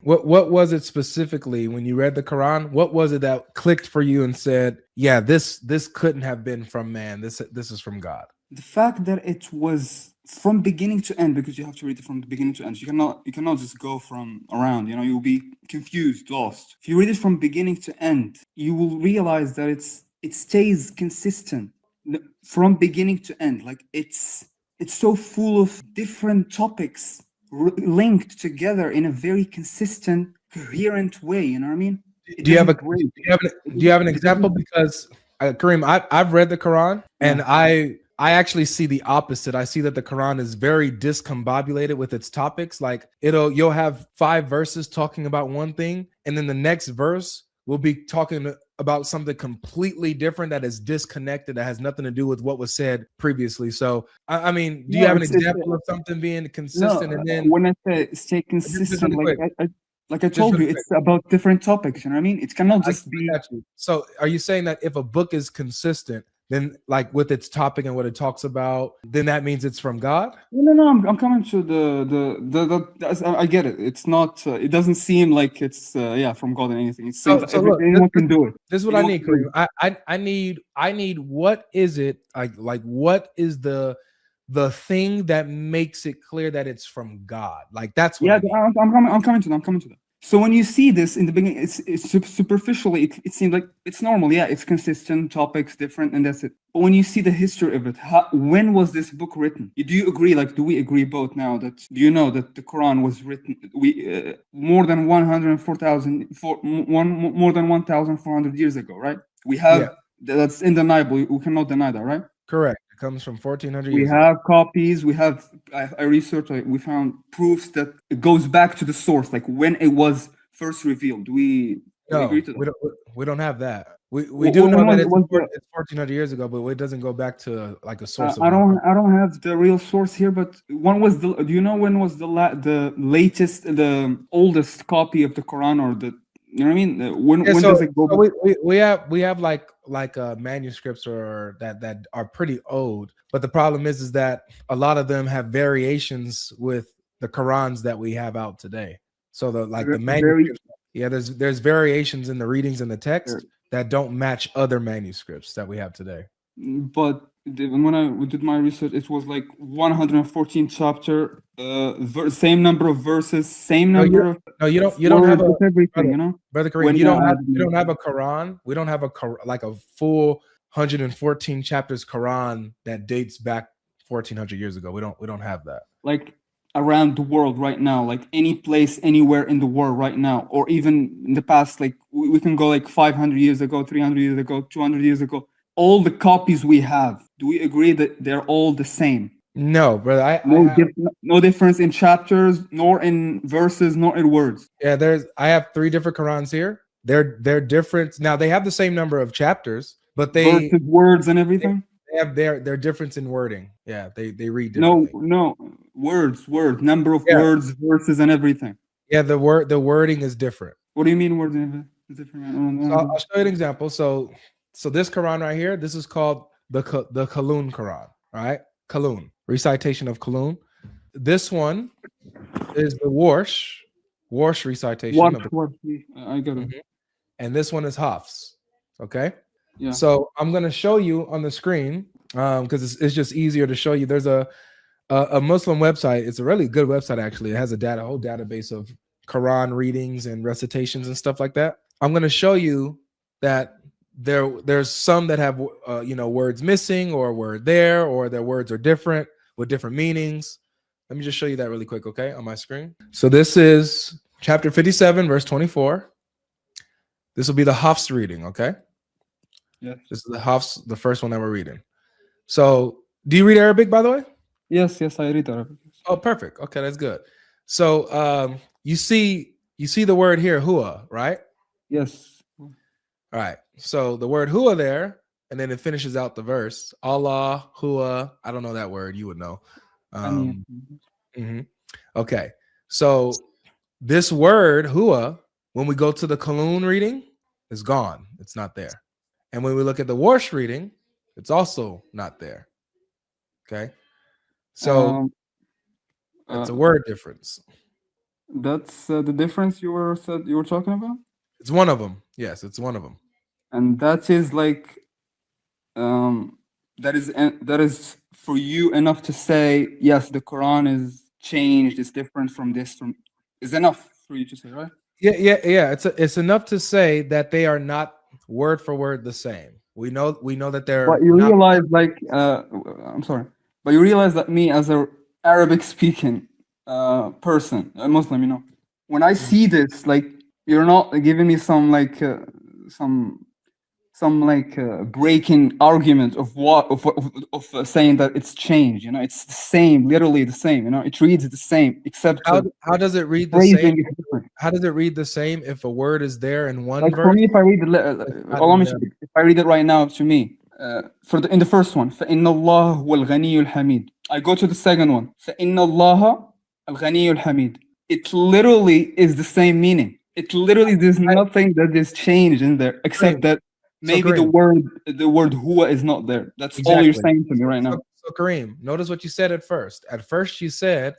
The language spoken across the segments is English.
What was it specifically when you read the Quran? What was it that clicked for you and said, "Yeah, this couldn't have been from man. This is from God." The fact that it was from beginning to end, because you have to read it from the beginning to end. You cannot just go from around. You'll be confused, lost. If you read it from beginning to end, you will realize that it stays consistent from beginning to end. Like it's so full of different topics linked together in a very consistent, coherent way. You know what I mean? It Do you have doesn't a break. do you have an example? Because Kareem, I've read the Quran, and I actually see the opposite. I see that the Quran is very discombobulated with its topics. Like you'll have 5 verses talking about one thing, and then the next verse will be talking about something completely different that is disconnected, that has nothing to do with what was said previously. So, I mean, do you have an example of something being consistent? And then when I say stay just consistent, really quick, like I just told really you, quick. it's about different topics. You know what I mean? It cannot I just be. got you. So, are you saying that if a book is consistent, then like with its topic and what it talks about, then that means it's from God? No. I'm coming to I get it. It's not. It doesn't seem like it's from God or anything. It's saying that So look, anyone can do it. this is what I need, Kareem. I need what is it like what is the thing that makes it clear that it's from God? Like that's what I need. I'm coming to that. I'm coming to that. So when you see this in the beginning, it's superficially, it seems like it's normal. Yeah, it's consistent, topics different, and that's it. But when you see the history of it, when was this book written? Do you agree? Like, do we agree both now that do you know that the Quran was written more than 104,000 more than 1,400 years ago, right? We have that's undeniable. We cannot deny that, right? Correct. It comes from 1400 We years have ago. copies. We have I researched. We found proofs that it goes back to the source, like when it was first revealed. Do we agree No, to that? we don't have that. We do know When that was, it's was the, 1400 years ago, but it doesn't go back to like a source of I knowledge. don't have the real source here, but when was the? Do you know when was the latest, the oldest copy of the Quran, or the, you know what I mean? When does it go back? We have like manuscripts or that are pretty old, but the problem is that a lot of them have variations with the Qurans that we have out today. So the Very. manuscripts, there's variations in the readings in the text that don't match other manuscripts that we have today. But when I did my research, it was like 114 chapter, same number of verses, same number of You don't have words, with everything, brother Kareem, When you don't have a Quran. We don't have like a full 114 chapters Quran that dates back 1400 years ago. We don't have that. like around the world right now, like any place, anywhere in the world right now, or even in the past, like we can go like 500 years ago, 300 years ago, 200 years ago. All the copies we have, do we agree that they're all the same? No, brother. No difference in chapters, nor in verses, nor in words. Yeah, I have 3 different Qurans here. They're different. Now they have the same number of chapters, but Verses, words, and everything. They have their difference in wording. Yeah, they read differently. No, words, number of words, verses, and everything. Yeah, the wording is different. What do you mean wording is different? So I'll show you an example. So this Quran right here, this is called the Kalun Quran, right? Kalun, recitation of Kalun. This one is the Warsh recitation. I got it. And this one is Hafs. Okay. Yeah. So I'm going to show you on the screen because it's just easier to show you. There's a Muslim website. It's a really good website, actually. It has a whole database of Quran readings and recitations and stuff like that. I'm going to show you that there's some that have words missing or a word there, or their words are different with different meanings. Let me just show you that really quick, okay, on my screen. So this is chapter 57, verse 24. This will be the Hafs reading, okay? Yeah. This is the Hafs, the first one that we're reading. So, do you read Arabic, by the way? Yes, I read Arabic. Oh, perfect. Okay, that's good. So, you see the word here, huwa, right? Yes. All right. So the word huwa there, and then it finishes out the verse. Allah, huwa. I don't know that word. You would know. Okay. So this word huwa, when we go to the Kalun reading, is gone. It's not there. And when we look at the Warsh reading, it's also not there. Okay. So it's a word difference. That's the difference you were talking about, It's one of them. Yes, it's one of them. and that is like that is for you enough to say yes, the Quran is changed, it's different from this, from is enough for you to say, right? Yeah. It's enough to say that they are not word for word the same. We know that they're But you not. realize, like, I'm sorry, but you realize that me as a Arabic speaking person, a Muslim, when I see this, like, you're not giving me some like some breaking argument of saying that it's changed. It's the same, literally the same. It reads the same, except How does it read the same? phrasing is different. How does it read the same if a word is there in one Like for verse? me, if I read Not allow in me the, if I read it right now to me, in the first one, فإن الله هو الغني الحميد. I go to the second one, فإن الله الغني الحميد. It literally is the same meaning. It literally, there's nothing that is changed in there except Kareem, that so maybe the Kareem, word huwa is not there. That's all you're exactly. saying to me right now. So Kareem, notice what you said at first. At first, you said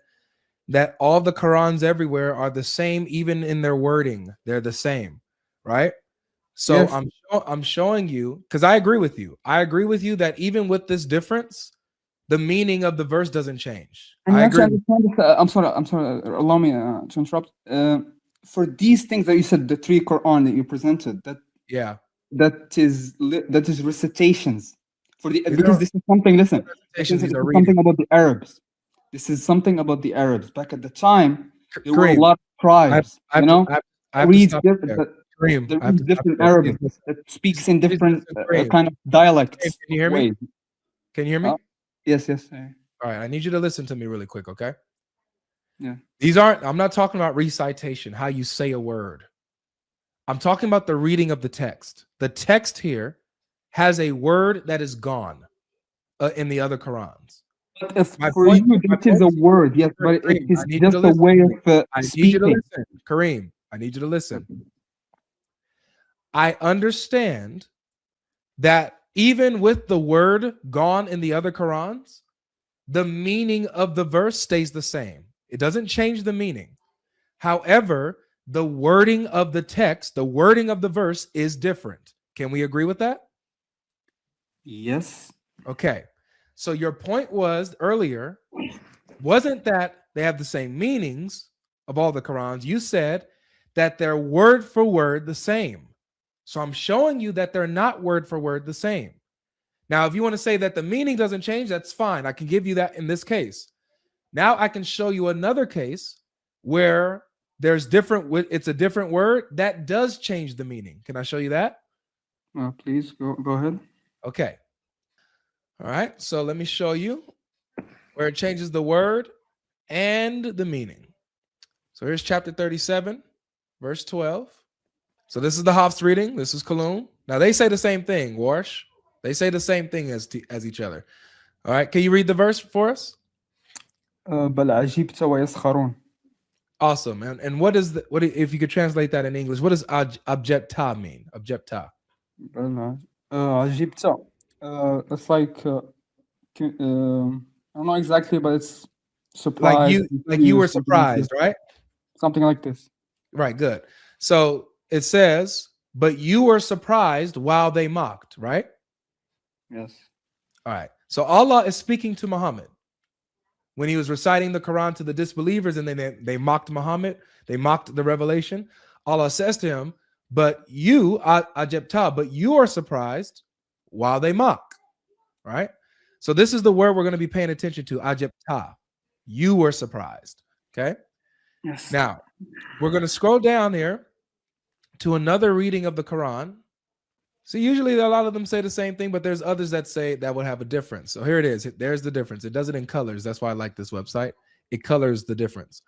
that all the Qurans everywhere are the same, even in their wording. They're the same, right? So Yes. I'm showing you, because I agree with you. I agree with you that even with this difference, the meaning of the verse doesn't change. And you I have to agree. understand this. I'm sorry. Allow me to interrupt. For these things that you said, the three Quran that you presented, Yeah. that is recitations for the, These because are this is something. Listen, recitations, this these are is readings. something about the Arabs. This is something about the Arabs. Back at the time, there were a Kareem, lot of tribes. I have to stop you there. Kareem, There I have reads to stop you different there. Please Arabic listen. that speaks in Please different listen, Kareem. kind of Kareem, dialects can you hear me? ways. Can you hear me? Yes, yes, All right, I need you to listen to me really quick, okay? yeah. I'm not talking about recitation, how you say a word. I'm talking about the reading of the text. The text here has a word that is gone in the other Qurans. But if My for point, you my that is point a to you, word, yes, but it Kareem, is I need you just to a listen way to of me. I need you to speaking. listen. Kareem, I need you to listen. I understand that even with the word gone in the other Qurans, the meaning of the verse stays the same. It doesn't change the meaning. However, the wording of the text, the wording of the verse is different. Can we agree with that? Yes. Okay. So your point was earlier wasn't that they have the same meanings of all the Qurans. You said that they're word for word the same. So I'm showing you that they're not word for word the same. Now, if you want to say that the meaning doesn't change, that's fine. I can give you that in this case. Now I can show you another case where it's a different word that does change the meaning. Can I show you that? Please go ahead. Okay. All right. So let me show you where it changes the word and the meaning. So here's chapter 37, verse 12. So this is the Hafs reading. This is Kalun. Now they say the same thing, Warsh. They say the same thing as each other. All right. Can you read the verse for us? بل عجبت ويسخرون. Awesome. And what if you could translate that in English? What does objecta mean? Objecta. بل عجبت. It's like I don't know exactly, but it's surprised, Like you were confused, surprised, right? something like this. Right, good. So it says, but you were surprised while they mocked, right? Yes. All right. So Allah is speaking to Muhammad when he was reciting the Quran to the disbelievers, and then they mocked Muhammad, they mocked the revelation. Allah says to him, but you, Ajabta, but you are surprised while they mock, right? So this is the word we're going to be paying attention to, Ajabta. You were surprised, okay? Yes. Now, we're going to scroll down here to another reading of the Quran. So usually a lot of them say the same thing, but there's others that say that would have a difference. So here it is. There's the difference. It does it in colors. That's why I like this website. It colors the difference.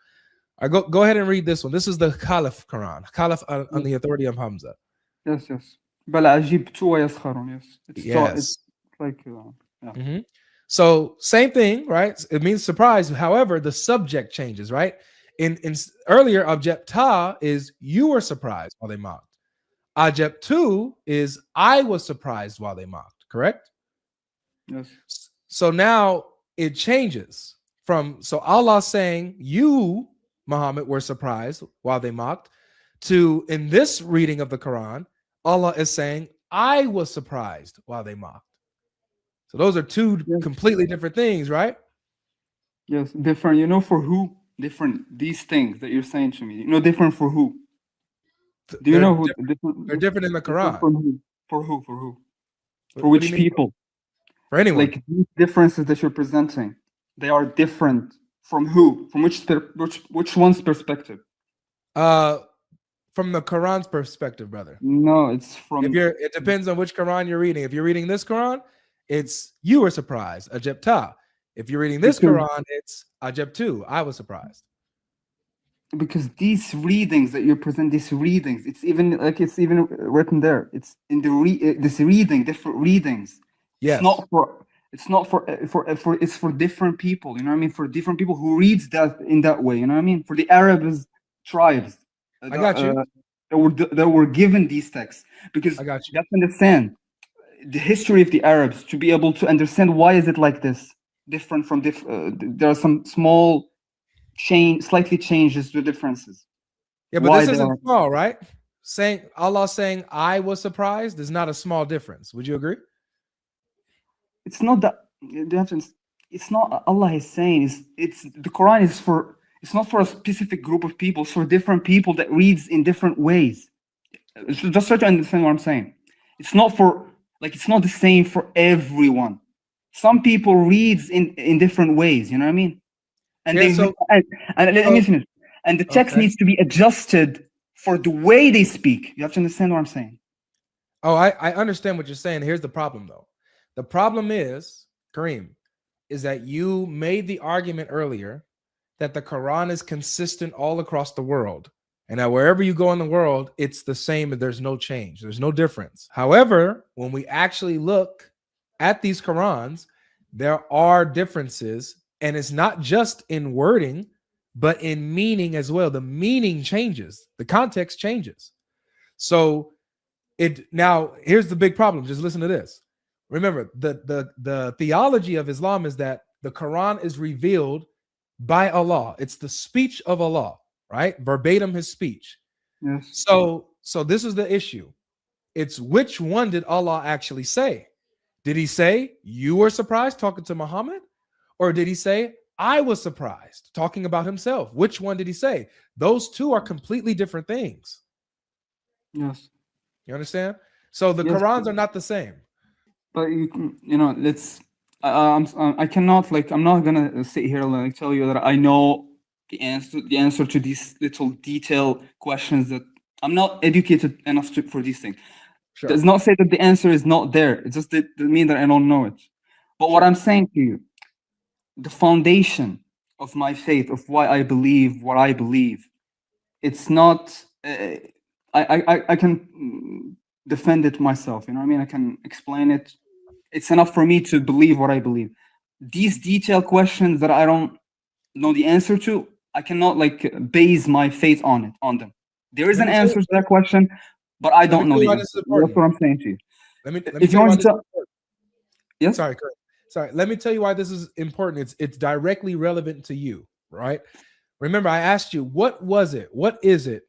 I go ahead and read this one. This is the Caliph Quran. Caliph on the authority of Hamza. Yes, yes. بل عجبت ويسخرون. Yes. It's like yeah. Mm-hmm. So same thing, right? It means surprise. However, the subject changes, right? In earlier, objecta is you were surprised while they mocked. Ajabtu is I was surprised while they mocked, correct? Yes. So now it changes from, so Allah saying you Muhammad were surprised while they mocked, to in this reading of the Quran, Allah is saying, I was surprised while they mocked. So those are two Yes. completely different things, right? Yes, different. You know, for who? Different. These things that you're saying to me. You know, different for who? Do you They're know who? different, Different. they're different in the Different Quran. for who? For who? For who? For What do you which mean? people? For anyone. Like these differences that you're presenting, they are different from who? From which one's perspective? From the Quran's perspective, brother. No, it's If from. it depends on which Quran you're reading. If you're reading this Quran, it's you were surprised, ajabta. If you're reading this Because- Quran, it's ajabtu, I was surprised. Because these readings that you present, these readings, it's even written there. It's in the this reading, different readings. Yes. It's not for it's for different people. You know what I mean? For different people who reads that in that way. You know what I mean? For the Arabs tribes, I got you. that were given these texts, because I got you. you have to understand the history of the Arabs to be able to understand why is it like this, different from there are some small slightly changes to differences. Yeah, but Why this they isn't are- small, right? Saying Allah saying I was surprised is not a small difference. Would you agree? It's not that you have to. It's not Allah is saying. It's the Quran is for. It's not for a specific group of people. It's for different people that reads in different ways. So just try to understand what I'm saying. It's not for it's not the same for everyone. Some people reads in different ways. You know what I mean? And Yeah, they so- and let me finish. And the text Okay. needs to be adjusted for the way they speak. You have to understand what I'm saying. Oh, I understand what you're saying. Here's the problem, though. The problem is, Kareem, is that you made the argument earlier that the Quran is consistent all across the world. And that wherever you go in the world, it's the same and there's no change. There's no difference. However, when we actually look at these Qurans, there are differences. And it's not just in wording, but in meaning as well. The meaning changes. The context changes. So now here's the big problem. Just listen to this. Remember, the theology of Islam is that the Quran is revealed by Allah. It's the speech of Allah, right? Verbatim his speech. Yes. So this is the issue. It's which one did Allah actually say? Did he say you were surprised talking to Muhammad? Or did he say I was surprised talking about himself? Which one did he say? Those two are completely different things. Yes. You understand? So the Yes. Qurans are not the same. But let's. I cannot I'm not gonna sit here and tell you that I know the answer to these little detail questions that I'm not educated enough for these things. Sure. Does not say that the answer is not there. It just doesn't mean that I don't know it. But what I'm saying to you, the foundation of my faith, of why I believe what I believe, it's not. I can defend it myself. You know what I mean? I can explain it. It's enough for me to believe what I believe. These detailed questions that I don't know the answer to, I cannot base my faith on them. There is Let an me tell answer you- to that question, but I don't know tell the you why answer. this is That's important. what I'm saying to you. Let me If tell you you why want this to- is important. Yes. Sorry. Let me tell you why this is important. It's directly relevant to you, right? Remember, I asked you, what is it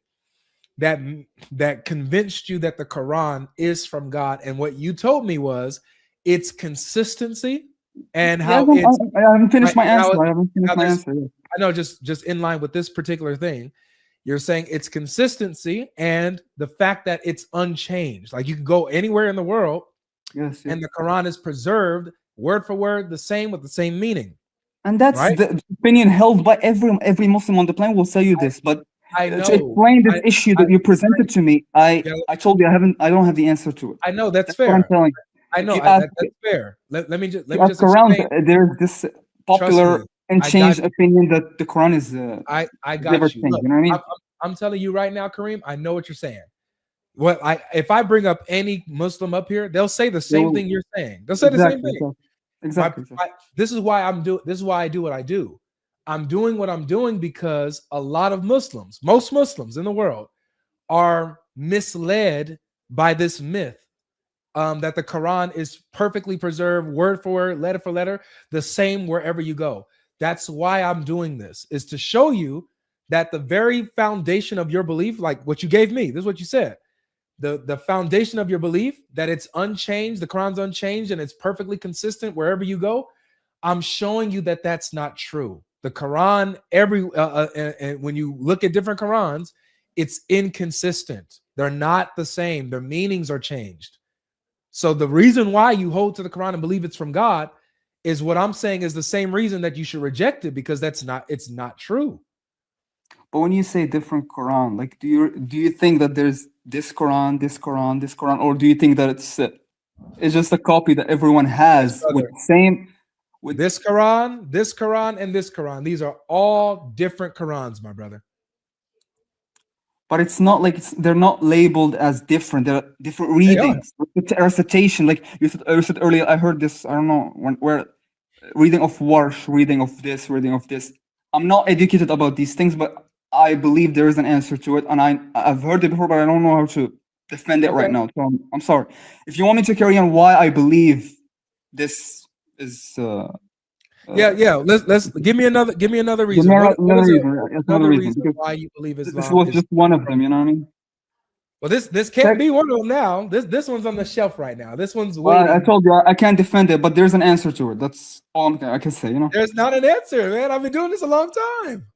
that convinced you that the Quran is from God? And what you told me was its consistency and how I haven't finished my how answer. it- I haven't finished how my there's- answer. Yes. I know, just in line with this particular thing, you're saying it's consistency and the fact that it's unchanged. Like you can go anywhere in the world Yes. and the Quran is preserved word for word, the same with the same meaning. And that's Right? the opinion held by every Muslim on the planet will tell you this. But I to know. explain this issue that you presented to me, I told you I don't have the answer to it. I know that's What I'm fair. telling you. I know you that's fair. Let me just ask around, explain. there's this popular me, and I got changed you. opinion that the Quran is I never got you. changed. Look, You know what I mean? I'm telling you right now, Kareem, I know what you're saying. If I bring up any Muslim up here, they'll say the same thing you're saying. They'll say the same thing. Exactly. This is why this is why I do what I do. I'm doing what I'm doing because a lot of Muslims, most Muslims in the world, are misled by this myth that the Quran is perfectly preserved, word for word, letter for letter, the same wherever you go. That's why I'm doing this, is to show you that the very foundation of your belief, like what you gave me, this is what you said. The foundation of your belief that it's unchanged, the Quran's unchanged, and it's perfectly consistent wherever you go. I'm showing you that that's not true. The Quran, and when you look at different Qurans, it's inconsistent. They're not the same. Their meanings are changed. So the reason why you hold to the Quran and believe it's from God is what I'm saying is the same reason that you should reject it, because it's not true. But when you say different Quran, like, do you think that there's this Quran, this Quran, this Quran, or do you think that it's just a copy that everyone has with the same? With this Quran, and this Quran, these are all different Qurans, my brother. But it's not like they're not labeled as different. They're different readings, recitation. Like you said earlier, I heard this. I don't know where reading of Warsh, reading of this, reading of this. I'm not educated about these things, but I believe there is an answer to it, and I've heard it before, but I don't know how to defend it right now. So I'm sorry. If you want me to carry on why I believe this is let's give me another reason. Another reason why you believe Islam. This was just one of them, you know what I mean? Well, this can't be one of them now. This one's on the shelf right now. This one's waiting. I told you I can't defend it, but there's an answer to it. That's all I can say, you know. There's not an answer, man. I've been doing this a long time.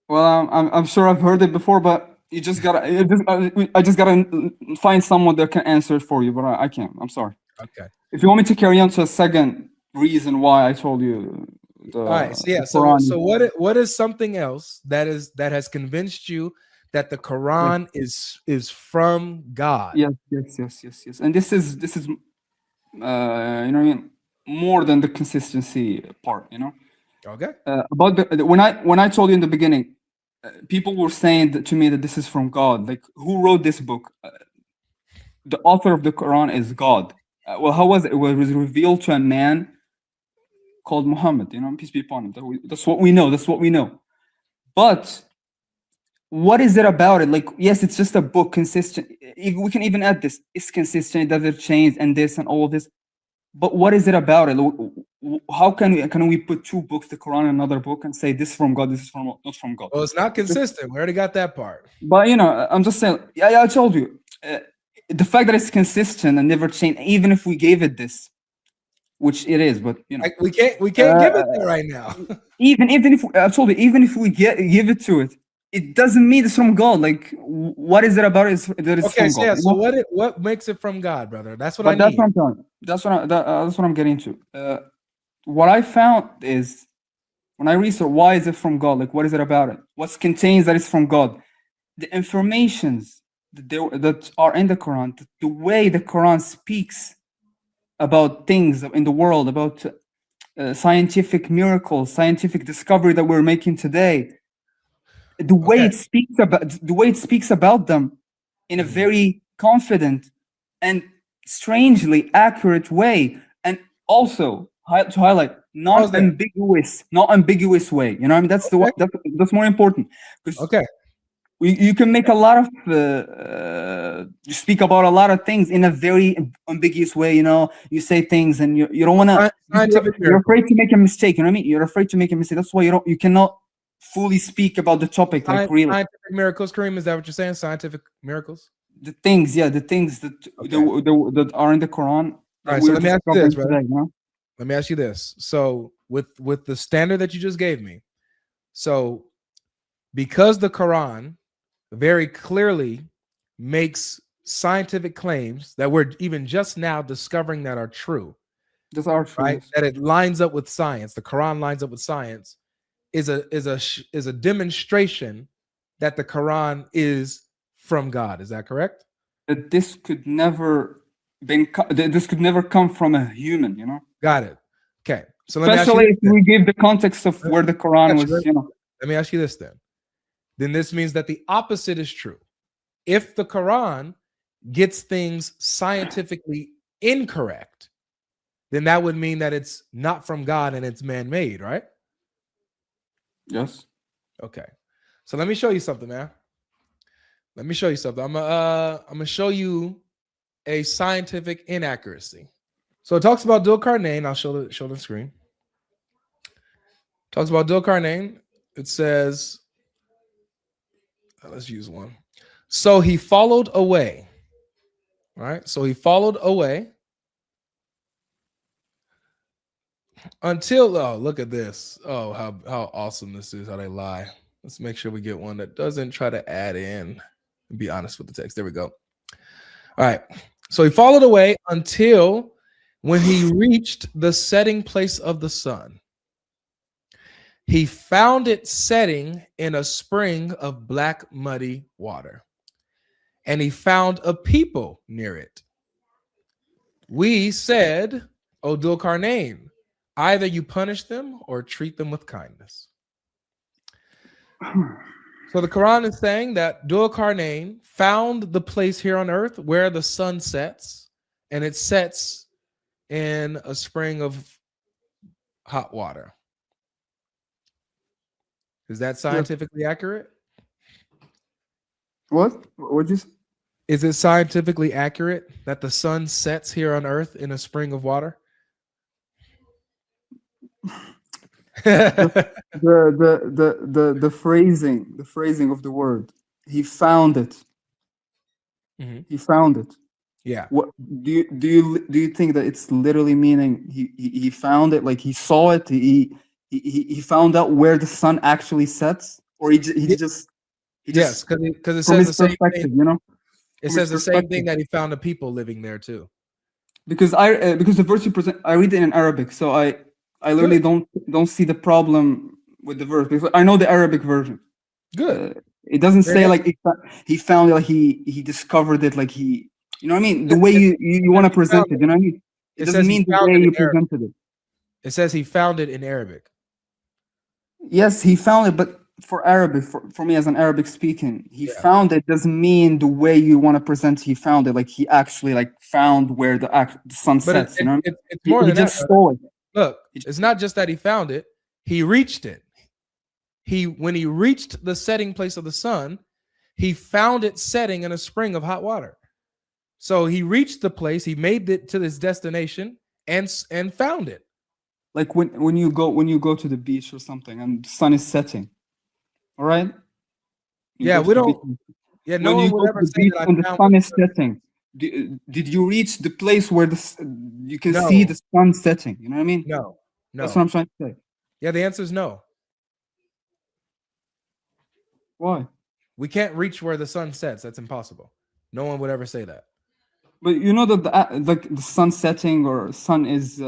Well, I'm sure I've heard it before, but I just gotta find someone that can answer it for you, but I can't. I'm sorry. Okay. If you want me to carry on to a second reason why I told you. All right. So what is something else that has convinced you that the Quran is from God? Yes. And this is you know what I mean, more than the consistency part, you know. Okay. About when I told you in the beginning, people were saying to me that this is from God. Like, who wrote this book? The author of the Quran is God. Well, how was it? It was revealed to a man called Muhammad, you know, peace be upon him. That's what we know. But what is it about it? Like, yes, it's just a book, consistent. We can even add this. It's consistent, it doesn't change, and this and all of this. But what is it about it? How can we put two books, the Quran and another book, and say this is from God, this is not from God? Well, it's not consistent. We already got that part. But you know, I'm just saying. Yeah, I told you. The fact that it's consistent and never changed, even if we gave it this, which it is, but you know, we can't give it there right now. even if I told you, even if we give it to it, it doesn't mean it's from God. Like, what is it about it that it's from God? Yeah. So what makes it from God, brother? That's what I need. That's what I'm getting to. What I found is when I research why is it from God, like what is it about it? What contains that it's from God? The informations that are in the Quran, the way the Quran speaks about things in the world, about scientific miracles, scientific discovery that we're making today. The way it speaks about them in a very confident and strangely accurate way, and also to highlight non-ambiguous way. You know what I mean? That's that's more important, because you can make a lot of you speak about a lot of things in a very ambiguous way. You know, you say things and you don't want to. You're afraid to make a mistake. You know what I mean? You're afraid to make a mistake. That's why you cannot fully speak about the topic, like really. Scientific miracles, Kareem, is that what you're saying? Scientific miracles? The things that that are in the Quran. All right, so let me ask you this, today, you know? Let me ask you this. So with the standard that you just gave me, so because the Quran very clearly makes scientific claims that we're even just now discovering that are true. Those are true. Right? That it lines up with science. The Quran lines up with science. Is a demonstration that the Quran is from God. Is that correct? That this could never come from a human, you know. Got it. Okay. So especially if we give the context of where the Quran was, you know. Let me ask you this then. Then this means that the opposite is true. If the Quran gets things scientifically incorrect, then that would mean that it's not from God and it's man-made, right? Yes. Okay. So let me show you something, man. Let me show you something. I'm gonna show you a scientific inaccuracy. So it talks about Dhul Qarnayn. I'll show the screen. Talks about Dhul Qarnayn. It says Let's use one. So he followed away. Right? So he followed away until, oh, look at this. Oh, how awesome this is, how they lie. Let's make sure we get one that doesn't try to add in and be honest with the text. There we go. All right. So he followed away until when he reached the setting place of the sun. He found it setting in a spring of black, muddy water. And he found a people near it. We said, O Dhul Qarnayn, either you punish them or treat them with kindness. So the Quran is saying that Dhul Qarnayn found the place here on earth where the sun sets, and it sets in a spring of hot water. Is that scientifically accurate? What? What'd you say? Is it scientifically accurate that the sun sets here on earth in a spring of water? The phrasing of the word. He found it. He found it. Yeah. What do you think that it's literally meaning he found it, like he saw it, he found out where the sun actually sets, or he just yes, because it from says his the same perspective, thing. you know. It From says his the same thing perspective. that he found the people living there too. Because because the verse you present, I read it in Arabic, so I literally don't see the problem with the verse because I know the Arabic version. Good. It doesn't Great say answer. like he found it, like he discovered it, like he, you know what I mean? The way you want to present it, you know what I mean? It doesn't says he mean the found way it you in Arabic. presented it. It says he found it in Arabic. Yes, he found it, but for Arabic, for me as an Arabic speaking, he found it doesn't mean the way you want to present he found it, like he actually like found where the sun But sets, you know? it's more He than that. just stole it. Look, it's not just that he found it, he reached it. When he reached the setting place of the sun, he found it setting in a spring of hot water. So he reached the place, he made it to this destination and found it. Like when you go to the beach or something and the sun is setting. All right? Yeah, we don't. Yeah, no one would ever say that I and the found sun it. is setting. Did you reach the place where you can No. see the sun setting? You know what I mean? No. That's what I'm trying to say. Yeah, the answer is no. Why? We can't reach where the sun sets. That's impossible. No one would ever say that. But you know that like the sun setting or sun is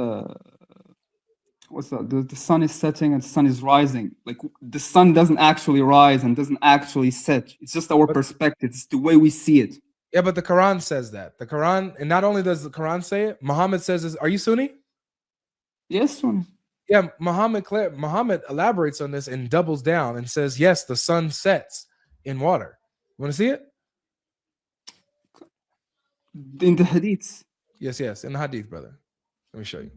what's that? The sun is setting and the sun is rising. Like the sun doesn't actually rise and doesn't actually set. It's just our perspective. It's the way we see it. Yeah, but the Quran says that. The Quran, and not only does the Quran say it, Muhammad says this. Are you Sunni? Yes, Sunni. Yeah, Muhammad elaborates on this and doubles down and says, yes, the sun sets in water. You want to see it? In the Hadiths. Yes, in the Hadith, brother. Let me show you.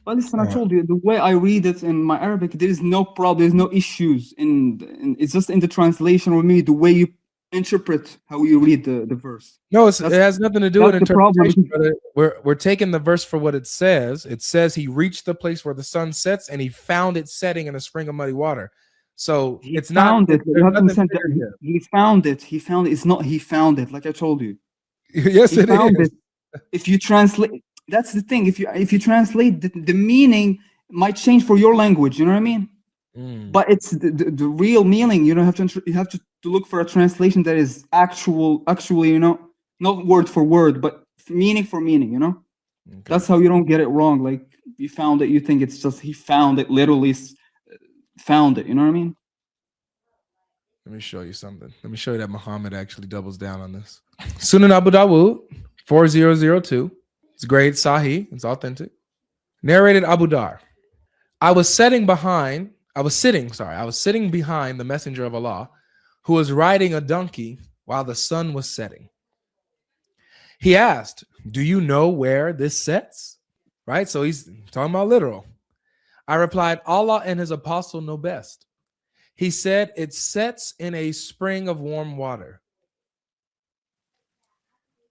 Well, listen, I told you the way I read it in my Arabic, there is no problem, there's no issues. It's just in the translation or maybe the way you interpret how you read the verse. No, it has nothing to do with interpretation, brother. We're taking the verse for what it says. It says he reached the place where the sun sets and he found it setting in a spring of muddy water. So it's not. He found it. He found it. It's not he found it. Like I told you. Yes, it is. If you translate, that's the thing. If you translate, the meaning might change for your language. You know what I mean? But it's the real meaning. You don't have to. You have to look for a translation that is actually, you know, not word for word, but meaning for meaning. You know, that's how you don't get it wrong. Like you found it, you think it's just he found it, literally found it. You know what I mean? Let me show you something. Let me show you that Muhammad actually doubles down on this. Sunan Abu Dawud 4002. It's great, Sahih. It's authentic. Narrated Abu Dar. I was sitting behind the Messenger of Allah, who was riding a donkey while the sun was setting. He asked, "Do you know where this sets?" Right? So he's talking about literal. I replied, "Allah and his apostle know best." He said, "It sets in a spring of warm water."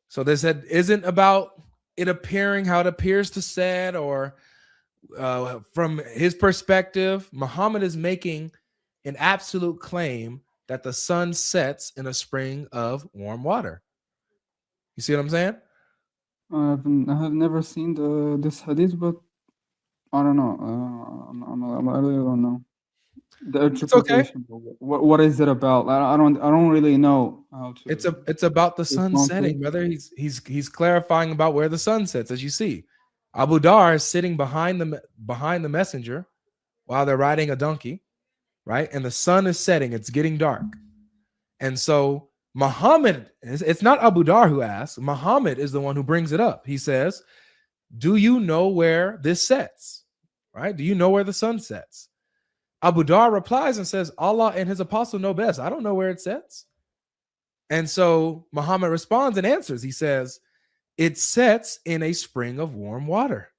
So this isn't about it appearing how it appears to set, or from his perspective, Muhammad is making an absolute claim that the sun sets in a spring of warm water. You see what I'm saying? I have never seen this hadith, but I don't know. I really don't know the It's okay. interpretation. What is it about? I don't really know how to. It's about the sun respond to setting, it. brother. He's clarifying about where the sun sets, as you see. Abu Dar is sitting behind the messenger while they're riding a donkey, right? And the sun is setting, it's getting dark. And so Muhammad, it's not Abu Dar who asks, Muhammad is the one who brings it up. He says, do you know where this sets? Right? Do you know where the sun sets? Abu Dar replies and says, Allah and his apostle know best. I don't know where it sets. And so Muhammad responds and answers. He says, it sets in a spring of warm water,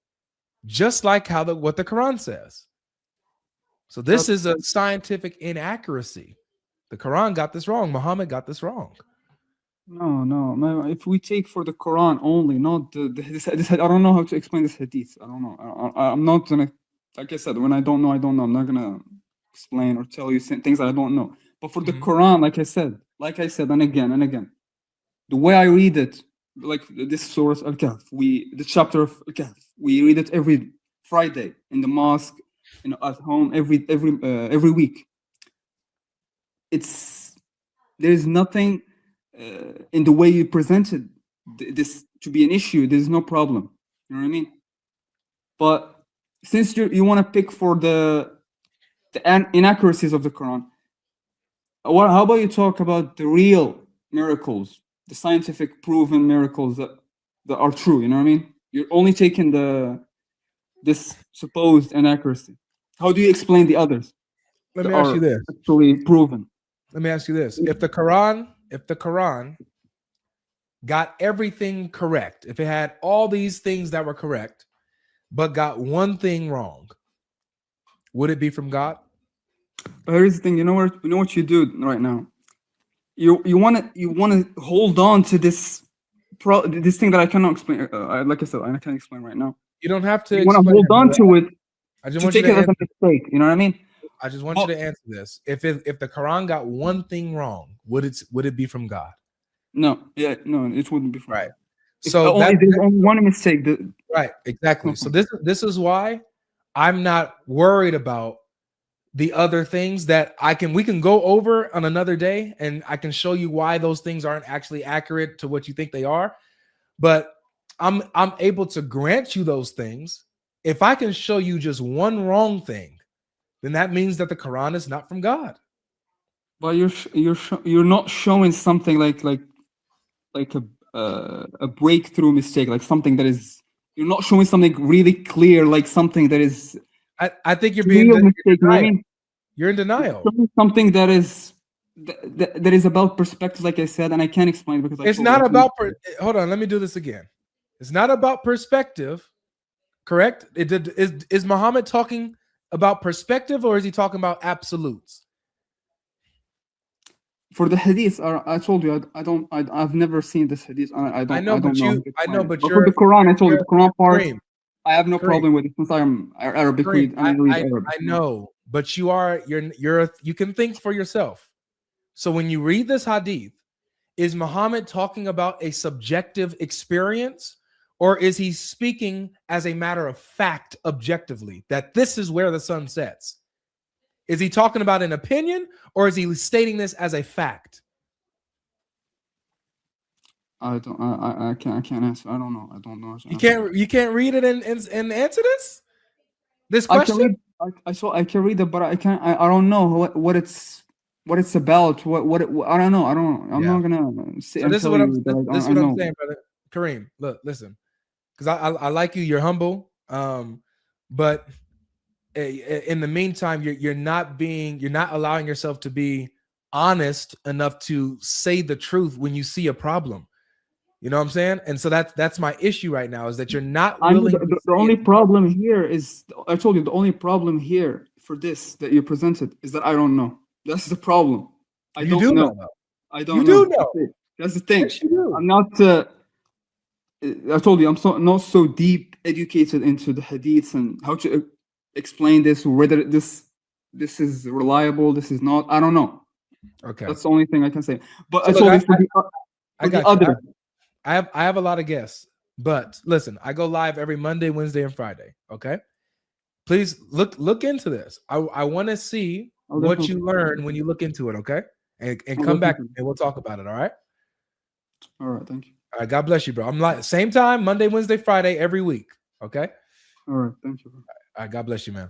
just like what the Quran says. So this is a scientific inaccuracy. The Quran got this wrong. Muhammad got this wrong. No. If we take for the Quran only, not this, I don't know how to explain this hadith. I don't know. I'm not gonna, like I said, when I don't know, I don't know. I'm not gonna explain or tell you things that I don't know. But for the Quran, like I said, and again, the way I read it, like this Surah Al-Kahf, the chapter of Al-Kahf, we read it every Friday in the mosque, at home, every week. There's nothing in the way you presented this to be an issue. There's no problem. You know what I mean? But since you want to pick for the inaccuracies of the Quran, how about you talk about the real miracles, the scientific proven miracles that are true? You know what I mean? You're only taking this supposed inaccuracy. How do you explain the others? Let me ask you this. Actually proven. Let me ask you this. If the Quran got everything correct, if it had all these things that were correct, but got one thing wrong, would it be from God? Here's the thing. You know what you do right now. You want to hold on to this thing that I cannot explain. Like I said, I can't explain right now. You don't have to. You want to hold on to it. I just to want take you to it as a mistake. You know what I mean? I just want you to answer this. If the Quran got one thing wrong, would it be from God? No. Yeah. No. It wouldn't be from right. God. So there's only one mistake. Right. Exactly. So this is why I'm not worried about the other things that we can go over on another day, and I can show you why those things aren't actually accurate to what you think they are. But I'm able to grant you those things if I can show you just one wrong thing. Then that means that the Quran is not from God. But you're not showing something like a breakthrough mistake, like something that is. You're not showing something really clear, like something that is. I think you're being mistake. I mean, you're in denial. Something that is about perspective, like I said, and I can't explain because it's not about. Hold on, let me do this again. It's not about perspective, correct? Is Muhammad talking about perspective, or is he talking about absolutes? For the hadith, I told you I've never seen this hadith. I don't know. But for the Quran, I told you the Quran part. Kareem, I have no problem with it since I'm Arabic. I know, but you can think for yourself. So when you read this hadith, is Muhammad talking about a subjective experience, or is he speaking as a matter of fact, objectively, that this is where the sun sets? Is he talking about an opinion, or is he stating this as a fact? I can't answer. I don't know. I don't know. You can't read it and answer this question. I can read it, but I can't. I don't know what it's about. I don't know. I'm not gonna say. So this is what I'm saying, brother. Kareem, look, listen, because I like you. You're humble, but in the meantime, you're not allowing yourself to be honest enough to say the truth when you see a problem. You know what I'm saying? And so that's my issue right now, is that you're not willing. The only problem here is, I told you, the only problem here for this that you presented is that I don't know. That's the problem. I don't know. I don't know. That's the thing. Yes, you do. I'm not. I told you, I'm not so deep educated into the hadiths and how to explain this, or whether this is reliable, this is not. I don't know. Okay. That's the only thing I can say. But So I look, told you for I the got you. other. I have a lot of guests, but listen, I go live every Monday, Wednesday, and Friday. Okay. Please look into this. I want to see I'll what definitely- you learn when you look into it. Okay. And I'll come back definitely- and we'll talk about it. All right. All right. Thank you. All right. God bless you, bro. I'm like same time, Monday, Wednesday, Friday, every week. Okay. All right. Thank you. All right. God bless you, man.